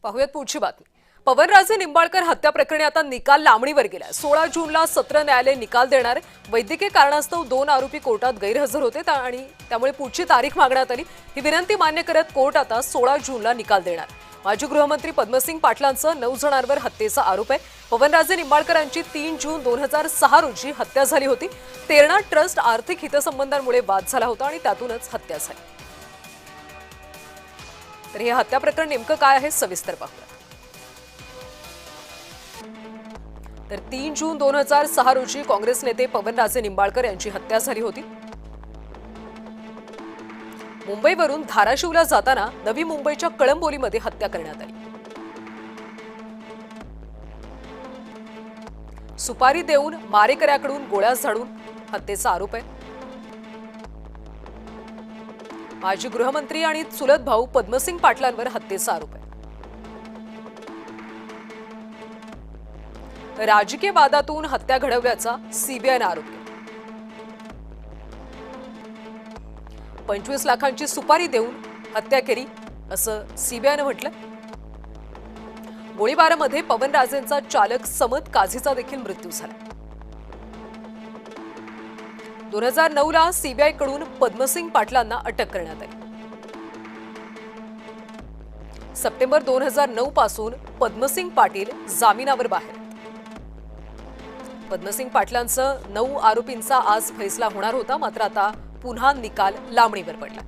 पाहुयात पुढची बातमी। पवनराजे निंबाळकर हत्या प्रकरणी आता निकाल लांबणीवर गेला। 16 जूनला सत्र न्यायालय निकाल देणार। वैद्यकीय कारणास्तव 2 आरोपी कोर्टात गैरहजर होते आणि त्यामुळे पुढची तारीख मागण्यात आली। ही विनंती मान्य करत कोर्ट आता 16 जूनला निकाल देणार। माजी गृहमंत्री पद्मसिंग पाटलांचा 9 जणांवर हत्येचा आरोप आहे। पवनराजे निंबाळकरांची 3 जून 2006 रोजी हत्या झाली होती। तेरणा ट्रस्ट आर्थिक हितसंबंधांमुळे वाद झाला होता आणि त्यातूनच हत्या झाली। तर हे हत्या प्रकरण नेमकं काय आहे सविस्तर पाहूया। तर 3 जून 2006 रोजी काँग्रेस नेते पवनराजे निंबाळकर यांची हत्या झाली होती। मुंबईवरून धाराशिवला जाताना नवी मुंबईच्या कळंबोलीमध्ये हत्या करण्यात आली। सुपारी देऊन मारेकऱ्याकडून गोळ्या झाडून हत्येचा आरोप आहे। माजी गृहमंत्री आणि चुलत भाऊ पद्मसिंग पाटलांवर हत्येचा आरोप आहे। राजकीय वादातून हत्या घडवल्याचा सीबीआयने आरोप केला। 25 लाखांची सुपारी देऊन हत्या केली असं सीबीआयने म्हटलं। गोळीबारामध्ये पवनराजेंचा चालक समद काझीचा देखील मृत्यू झाला। 2009ला सीबीआयकडून पद्मसिंग पाटलांना अटक करण्यात आली। सप्टेंबर 2009 पासून पद्मसिंग पाटील जामिनावर बाहेर। पद्मसिंग पाटलांचं 9 आरोपींचा आज फैसला होणार होता, मात्र आता पुन्हा निकाल लांबणीवर पडला।